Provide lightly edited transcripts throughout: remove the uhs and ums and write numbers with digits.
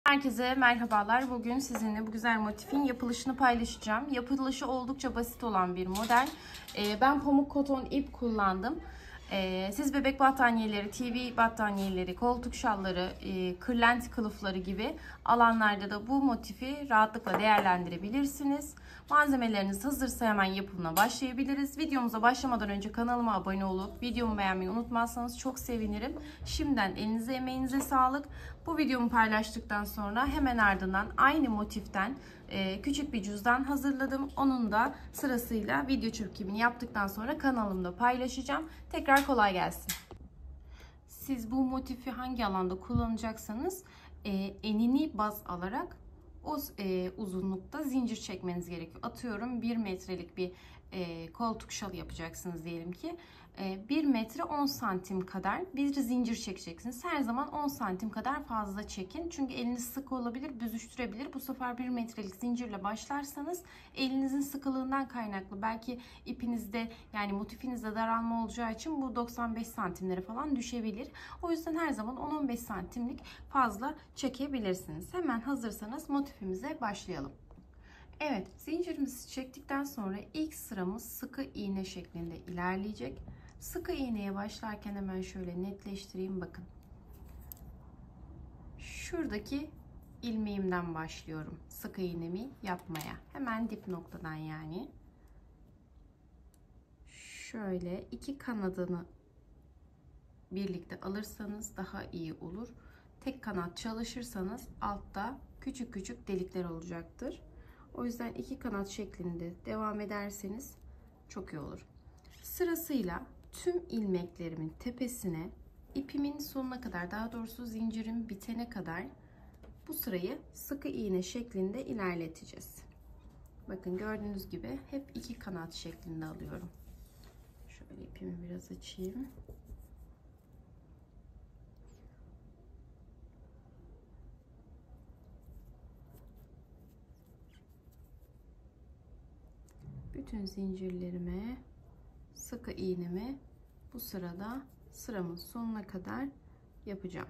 Herkese merhabalar. Bugün sizinle bu güzel motifin yapılışını paylaşacağım. Yapılışı oldukça basit olan bir model. Ben pamuk koton ip kullandım. Siz bebek battaniyeleri, TV battaniyeleri, koltuk şalları, kırlent kılıfları gibi alanlarda da bu motifi rahatlıkla değerlendirebilirsiniz. Malzemeleriniz hazırsa hemen yapımına başlayabiliriz. Videomuza başlamadan önce kanalıma abone olup videomu beğenmeyi unutmazsanız çok sevinirim. Şimdiden elinize emeğinize sağlık. Bu videomu paylaştıktan sonra hemen ardından aynı motiften küçük bir cüzdan hazırladım. Onun da sırasıyla video çekimini yaptıktan sonra kanalımda paylaşacağım. Tekrar kolay gelsin. Siz bu motifi hangi alanda kullanacaksanız enini baz alarak o uzunlukta zincir çekmeniz gerekiyor. Atıyorum 1 metrelik bir koltuk şalı yapacaksınız diyelim ki. 1 metre 10 santim kadar bir zincir çekeceksiniz. Her zaman 10 santim kadar fazla çekin. Çünkü eliniz sık olabilir, büzüştürebilir. Bu sefer 1 metrelik zincirle başlarsanız elinizin sıkılığından kaynaklı belki ipinizde yani motifinizde daralma olacağı için bu 95 santimlere falan düşebilir. O yüzden her zaman 10-15 santimlik fazla çekebilirsiniz. Hemen hazırsanız motifimize başlayalım. Evet, zincirimizi çektikten sonra ilk sıramız sıkı iğne şeklinde ilerleyecek. Sıkı iğneye başlarken hemen şöyle netleştireyim, bakın. Şuradaki ilmeğimden başlıyorum sıkı iğnemi yapmaya. Hemen dip noktadan yani. Şöyle iki kanadını birlikte alırsanız daha iyi olur. Tek kanat çalışırsanız altta küçük küçük delikler olacaktır. O yüzden iki kanat şeklinde devam ederseniz çok iyi olur. Sırasıyla tüm ilmeklerimin tepesine ipimin sonuna kadar, daha doğrusu zincirim bitene kadar bu sırayı sıkı iğne şeklinde ilerleteceğiz. Bakın gördüğünüz gibi hep iki kanat şeklinde alıyorum. Şöyle ipimi biraz açayım. Bütün zincirlerime sıkı iğnemi bu sırada sıramın sonuna kadar yapacağım.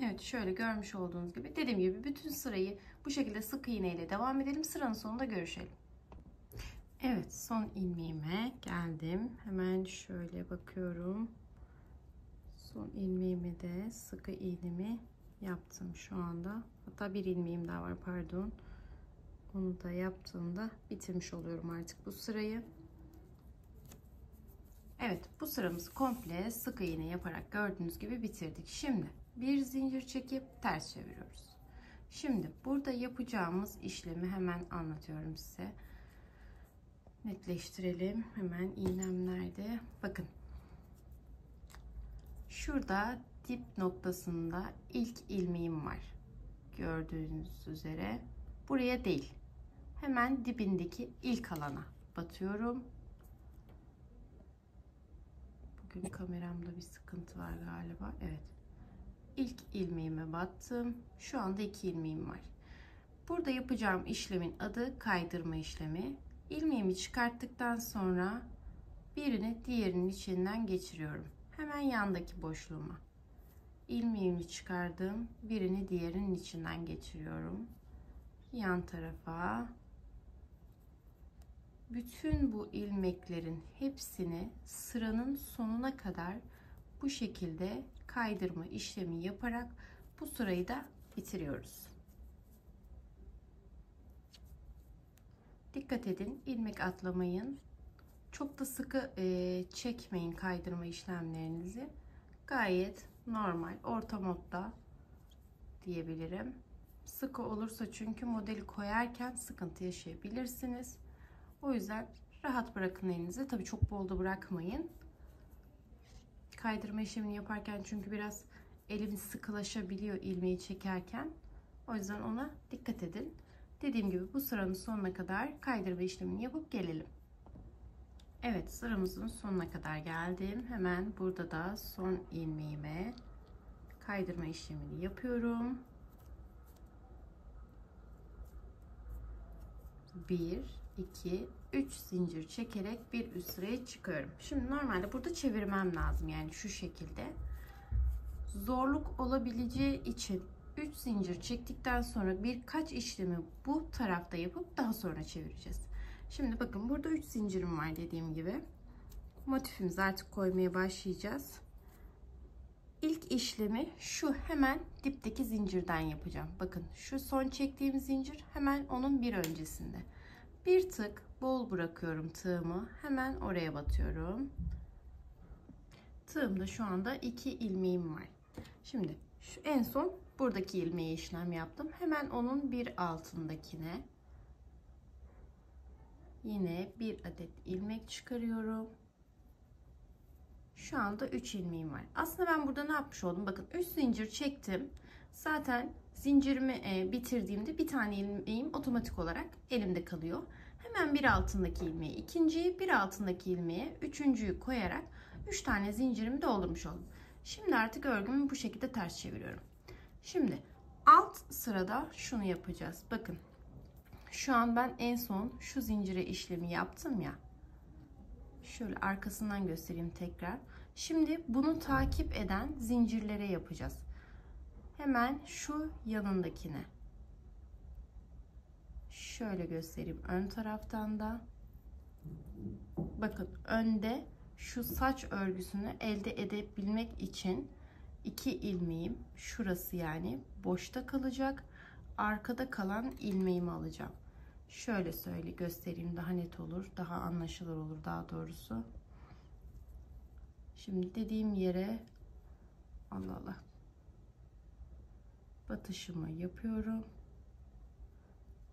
Evet, şöyle görmüş olduğunuz gibi, dediğim gibi bütün sırayı bu şekilde sık iğne ile devam edelim. Sıranın sonunda görüşelim. Evet, son ilmeğime geldim. Hemen şöyle bakıyorum. Son ilmeğime de sıkı iğnemi yaptım şu anda. Hatta bir ilmeğim daha var, pardon. Onu da yaptığımda bitirmiş oluyorum artık bu sırayı. Evet, bu sıramızı komple sık iğne yaparak gördüğünüz gibi bitirdik. Şimdi bir zincir çekip ters çeviriyoruz. Şimdi burada yapacağımız işlemi hemen anlatıyorum size. Netleştirelim. Hemen iğnem nerede? Bakın. Şurada dip noktasında ilk ilmeğim var. Gördüğünüz üzere. Buraya değil. Hemen dibindeki ilk alana batıyorum. Bugün kameramda bir sıkıntı var galiba. Evet. İlk ilmeğime battım. Şu anda iki ilmeğim var. Burada yapacağım işlemin adı kaydırma işlemi. İlmeğimi çıkarttıktan sonra birini diğerinin içinden geçiriyorum. Hemen yandaki boşluğuma. İlmeğimi çıkardım. Birini diğerinin içinden geçiriyorum. Yan tarafa. Bütün bu ilmeklerin hepsini sıranın sonuna kadar bu şekilde kaydırma işlemi yaparak bu sırayı da bitiriyoruz. Dikkat edin, ilmek atlamayın. Çok da sıkı çekmeyin kaydırma işlemlerinizi. Gayet normal, orta modda diyebilirim. Sıkı olursa çünkü modeli koyarken sıkıntı yaşayabilirsiniz. O yüzden rahat bırakın elinizi. Tabii çok bol da bırakmayın. Kaydırma işlemini yaparken çünkü biraz elimiz sıkılaşabiliyor ilmeği çekerken. O yüzden ona dikkat edin. Dediğim gibi bu sıranın sonuna kadar kaydırma işlemini yapıp gelelim. Evet, sıramızın sonuna kadar geldim. Hemen burada da son ilmeğime kaydırma işlemini yapıyorum. 1, 2, 3 zincir çekerek bir üst sıraya çıkıyorum. Şimdi normalde burada çevirmem lazım. Yani şu şekilde. zorluk olabileceği için 3 zincir çektikten sonra birkaç işlemi bu tarafta yapıp daha sonra çevireceğiz. Şimdi bakın burada 3 zincirim var dediğim gibi. Motifimizi artık koymaya başlayacağız. İlk işlemi şu hemen dipteki zincirden yapacağım. Bakın şu son çektiğim zincir hemen onun bir öncesinde. Bir tık bol bırakıyorum tığımı. Hemen oraya batıyorum. Tığımda şu anda 2 ilmeğim var. Şimdi şu en son buradaki ilmeğe işlem yaptım. Hemen onun bir altındakine yine bir adet ilmek çıkarıyorum. Şu anda 3 ilmeğim var. Aslında ben burada ne yapmış oldum? Bakın 3 zincir çektim. Zaten zincirimi bitirdiğimde bir tane ilmeğim otomatik olarak elimde kalıyor. Hemen bir altındaki ilmeği, ikinciyi, bir altındaki ilmeğe, üçüncüyü koyarak 3 tane zincirimi doldurmuş oldum. Şimdi artık örgümü bu şekilde ters çeviriyorum. Şimdi alt sırada şunu yapacağız. Bakın şu an ben en son şu zincire işlemi yaptım ya. Şöyle arkasından göstereyim tekrar. Şimdi bunu takip eden zincirlere yapacağız. Hemen şu yanındakine. Şöyle göstereyim ön taraftan da. Bakın önde şu saç örgüsünü elde edebilmek için 2 ilmeğim şurası yani boşta kalacak. Arkada kalan ilmeğimi alacağım. Şöyle göstereyim, daha net olur, daha anlaşılır olur daha doğrusu. Şimdi dediğim yere Allah batışımı yapıyorum.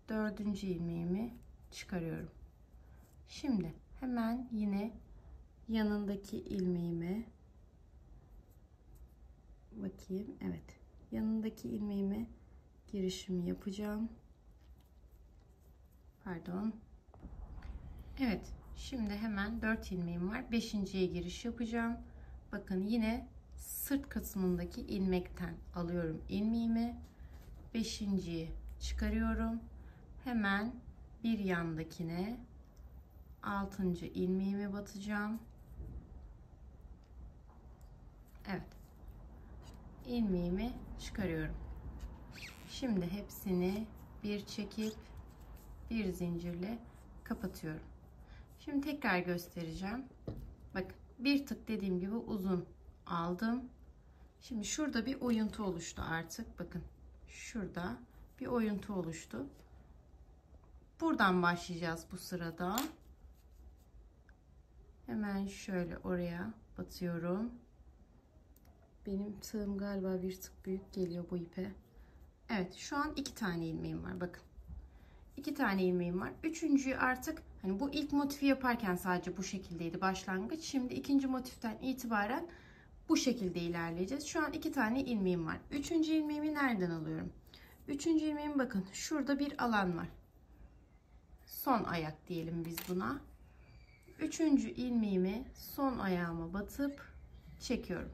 4. ilmeğimi çıkarıyorum. Şimdi hemen yine yanındaki ilmeğime bakayım. Evet, yanındaki ilmeğime girişimi yapacağım. Pardon. Evet, şimdi hemen 4 ilmeğim var. 5.'ye giriş yapacağım. Bakın yine sırt kısmındaki ilmekten alıyorum ilmeğimi. 5.'yi çıkarıyorum. Hemen bir yandakine 6. ilmeğimi batacağım. Evet. İlmeğimi çıkarıyorum. Şimdi hepsini bir çekip bir zincirle kapatıyorum. Şimdi tekrar göstereceğim. Bakın bir tık dediğim gibi uzun aldım. Şimdi şurada bir oyuntu oluştu artık. Bakın şurada bir oyuntu oluştu. Buradan başlayacağız bu sırada. Hemen şöyle oraya batıyorum. Benim tığım galiba bir tık büyük geliyor bu ipe. Evet, şu an 2 tane ilmeğim var. Bakın. 2 tane ilmeğim var. Üçüncüyü artık hani bu ilk motifi yaparken sadece bu şekildeydi başlangıç. Şimdi ikinci motiften itibaren bu şekilde ilerleyeceğiz. Şu an 2 tane ilmeğim var. Üçüncü ilmeğimi nereden alıyorum? Üçüncü ilmeğim bakın şurada bir alan var. Son ayak diyelim biz buna. Üçüncü ilmeğimi son ayağıma batıp çekiyorum.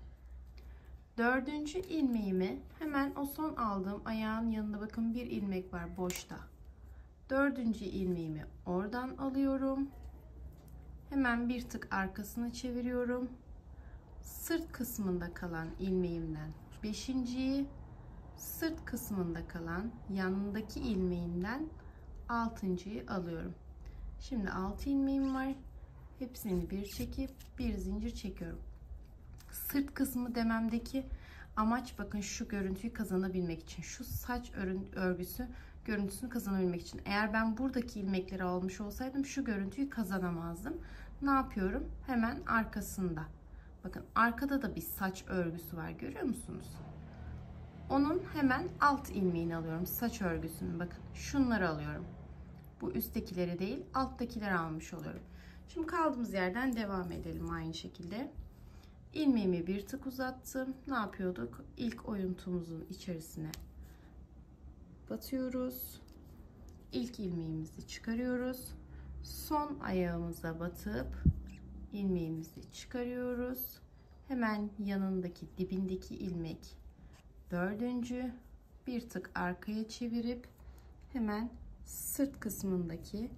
4. ilmeğimi hemen o son aldığım ayağın yanında bakın bir ilmek var boşta. 4. ilmeğimi oradan alıyorum. Hemen bir tık arkasını çeviriyorum. Sırt kısmında kalan ilmeğimden 5.'yi, sırt kısmında kalan yanındaki ilmeğimden 6.'yı alıyorum. Şimdi 6 ilmeğim var. Hepsini bir çekip bir zincir çekiyorum. Sırt kısmı dememdeki amaç bakın şu görüntüyü kazanabilmek için, şu saç örgüsü görüntüsünü kazanabilmek için. Eğer ben buradaki ilmekleri almış olsaydım şu görüntüyü kazanamazdım. Ne yapıyorum? Hemen arkasında. Bakın arkada da bir saç örgüsü var, görüyor musunuz? Onun hemen alt ilmeğini alıyorum. Saç örgüsünü bakın şunları alıyorum. Bu üsttekileri değil alttakileri almış oluyorum. Şimdi kaldığımız yerden devam edelim aynı şekilde. İlmeğimi bir tık uzattım. Ne yapıyorduk? İlk oyuntumuzun içerisine batıyoruz. İlk ilmeğimizi çıkarıyoruz. Son ayağımıza batıp ilmeğimizi çıkarıyoruz. Hemen yanındaki dibindeki ilmek 4. bir tık arkaya çevirip hemen sırt kısmındaki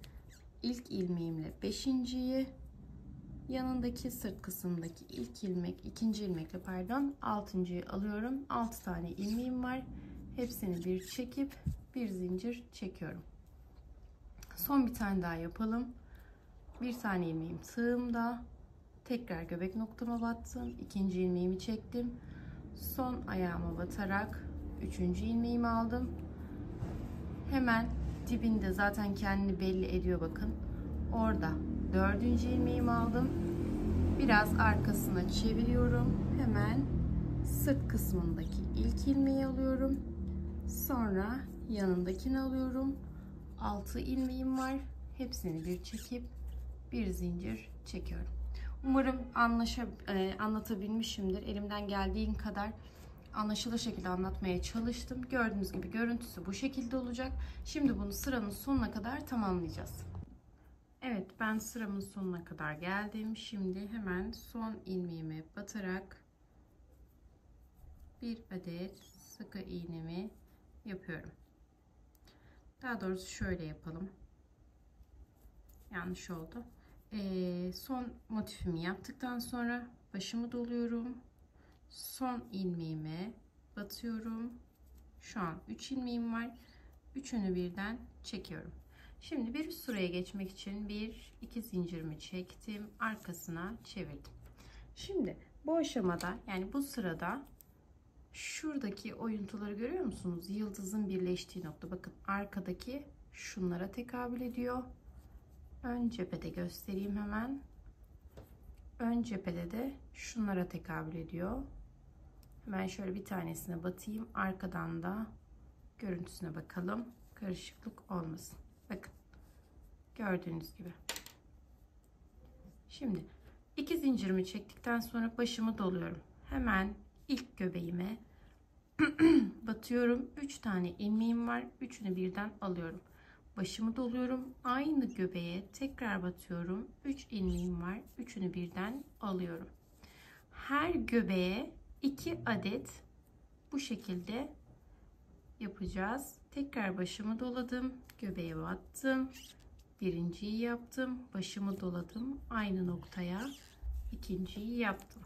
ilk ilmeğimle 5.'yi yanındaki sırt kısmındaki ilk ilmek, ikinci ilmekle pardon, altıncıyı alıyorum. 6 tane ilmeğim var. Hepsini bir çekip bir zincir çekiyorum. Son bir tane daha yapalım. Bir tane ilmeğim tığımda. Tekrar göbek noktama battım. İkinci ilmeğimi çektim. Son ayağıma batarak üçüncü ilmeğimi aldım. Hemen dibinde zaten kendini belli ediyor bakın. Orada dördüncü ilmeğimi aldım. Biraz arkasına çeviriyorum. Hemen sırt kısmındaki ilk ilmeği alıyorum. Sonra yanındakini alıyorum. 6 ilmeğim var. Hepsini bir çekip bir zincir çekiyorum. Umarım anlatabilmişimdir. Elimden geldiğin kadar anlaşılır şekilde anlatmaya çalıştım. Gördüğünüz gibi görüntüsü bu şekilde olacak. Şimdi bunu sıranın sonuna kadar tamamlayacağız. Evet, ben sıramın sonuna kadar geldim. Şimdi hemen son ilmeğime batarak bir adet sık iğnemi yapıyorum. Daha doğrusu şöyle yapalım. Yanlış oldu. Son motifimi yaptıktan sonra başımı doluyorum. Son ilmeğime batıyorum. Şu an 3 ilmeğim var. Üçünü birden çekiyorum. Şimdi bir üst sıraya geçmek için bir iki zincirimi çektim. Arkasına çevirdim. Şimdi bu aşamada, yani bu sırada şuradaki oyuntuları görüyor musunuz? Yıldızın birleştiği nokta. Bakın arkadaki şunlara tekabül ediyor. Ön cephede göstereyim hemen. Ön cephede de şunlara tekabül ediyor. Hemen şöyle bir tanesine batayım. Arkadan da görüntüsüne bakalım. Karışıklık olmasın. Bakın. Gördüğünüz gibi. Şimdi iki zincirimi çektikten sonra başımı doluyorum. Hemen ilk göbeğime batıyorum. 3 tane ilmeğim var. Üçünü birden alıyorum. Başımı doluyorum. Aynı göbeğe tekrar batıyorum. 3 ilmeğim var. Üçünü birden alıyorum. Her göbeğe 2 adet bu şekilde yapacağız. Tekrar başımı doladım. Göbeğe battım. Birinciyi yaptım. Başımı doladım. Aynı noktaya ikinciyi yaptım.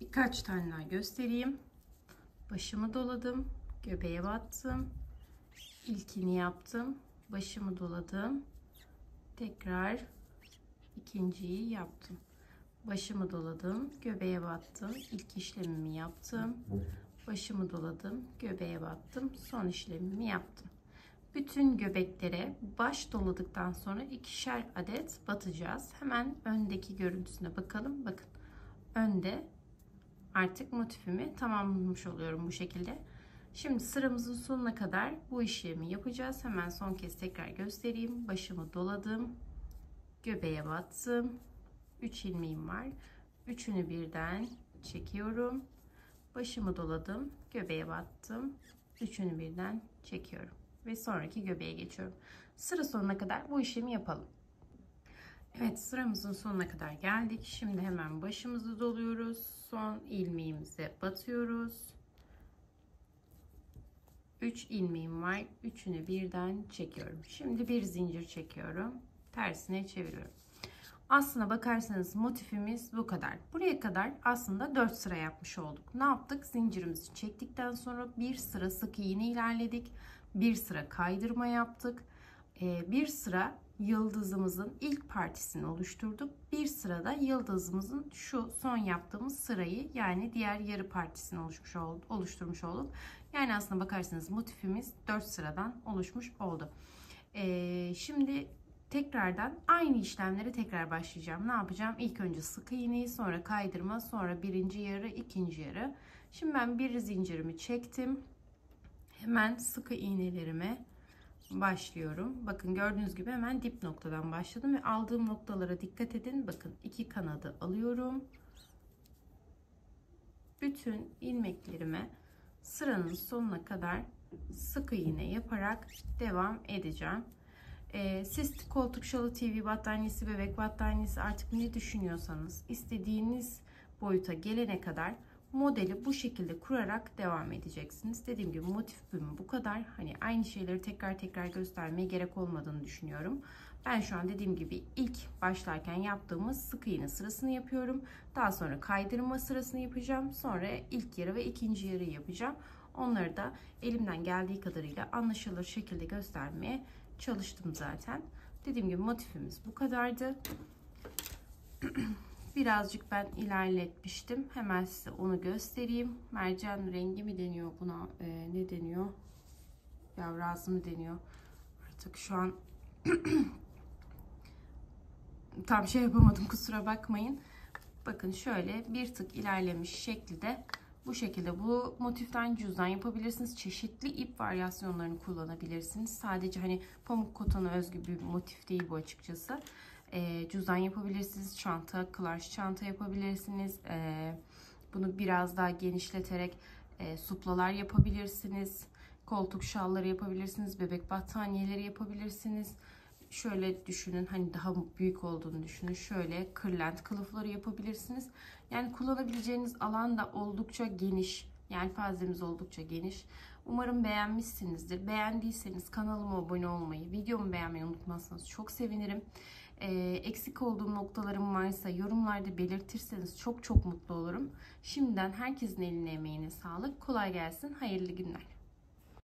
Birkaç tane daha göstereyim. Başımı doladım. Göbeğe battım. İlkini yaptım. Başımı doladım. Tekrar ikinciyi yaptım. Başımı doladım. Göbeğe battım. İlk işlemimi yaptım. Başımı doladım. Göbeğe battım. Son işlemimi yaptım. Bütün göbeklere baş doladıktan sonra ikişer adet batacağız. Hemen öndeki görüntüsüne bakalım. Bakın. Önde artık motifimi tamamlamış oluyorum bu şekilde. Şimdi sıramızın sonuna kadar bu işlemi yapacağız. Hemen son kez tekrar göstereyim. Başımı doladım. Göbeğe battım. 3 ilmeğim var. Üçünü birden çekiyorum. Başımı doladım. Göbeğe battım. Üçünü birden çekiyorum. Ve sonraki göbeğe geçiyorum. Sıra sonuna kadar bu işlemi yapalım. Evet, sıramızın sonuna kadar geldik. Şimdi hemen başımızı doluyoruz. Son ilmeğimize batıyoruz. 3 ilmeğim var. Üçünü birden çekiyorum. Şimdi bir zincir çekiyorum. Tersine çeviriyorum. Aslına bakarsanız motifimiz bu kadar. Buraya kadar aslında 4 sıra yapmış olduk. Ne yaptık? Zincirimizi çektikten sonra bir sıra sık iğne ilerledik. Bir sıra kaydırma yaptık. Bir sıra yıldızımızın ilk partisini oluşturduk. Bir sırada yıldızımızın şu son yaptığımız sırayı, yani diğer yarı partisini oluşturmuş olduk. Yani aslına bakarsanız motifimiz 4 sıradan oluşmuş oldu. Şimdi tekrardan aynı işlemlere tekrar başlayacağım. Ne yapacağım? İlk önce sık iğneyi, sonra kaydırma, sonra birinci yarı, ikinci yarı. Şimdi ben bir zincirimi çektim. Hemen sık iğnelerime başlıyorum. Bakın gördüğünüz gibi hemen dip noktadan başladım ve aldığım noktalara dikkat edin. Bakın iki kanadı alıyorum. Bütün ilmeklerime sıranın sonuna kadar sık iğne yaparak devam edeceğim. Siz koltuk şalı, TV battaniyesi, bebek battaniyesi, artık ne düşünüyorsanız istediğiniz boyuta gelene kadar modeli bu şekilde kurarak devam edeceksiniz. Dediğim gibi motifim bu kadar. Hani aynı şeyleri tekrar tekrar göstermeye gerek olmadığını düşünüyorum. Ben şu an dediğim gibi ilk başlarken yaptığımız sık iğne sırasını yapıyorum. Daha sonra kaydırma sırasını yapacağım. Sonra ilk yarı ve ikinci yarıyı yapacağım. Onları da elimden geldiği kadarıyla anlaşılır şekilde göstermeye çalıştım zaten. Dediğim gibi motifimiz bu kadardı. Birazcık ben ilerletmiştim. Hemen size onu göstereyim. Mercan rengi mi deniyor buna? Ne deniyor? Yavrazı mı deniyor? Artık şu an tam şey yapamadım, kusura bakmayın. Bakın şöyle bir tık ilerlemiş şekilde bu şekilde bu motiften cüzdan yapabilirsiniz. Çeşitli ip varyasyonlarını kullanabilirsiniz. Sadece hani pamuk kotona özgü bir motif değil bu açıkçası. Cüzdan yapabilirsiniz. Çanta, clutch çanta yapabilirsiniz. Bunu biraz daha genişleterek suplalar yapabilirsiniz. Koltuk şalları yapabilirsiniz. Bebek battaniyeleri yapabilirsiniz. Şöyle düşünün, hani daha büyük olduğunu düşünün. Şöyle kırlent kılıfları yapabilirsiniz. Yani kullanabileceğiniz alan da oldukça geniş. Yelpazemiz oldukça geniş. Umarım beğenmişsinizdir. Beğendiyseniz kanalıma abone olmayı, videomu beğenmeyi unutmazsanız çok sevinirim. Eksik olduğum noktalarım varsa yorumlarda belirtirseniz çok çok mutlu olurum. Şimdiden herkesin eline emeğine sağlık. Kolay gelsin. Hayırlı günler.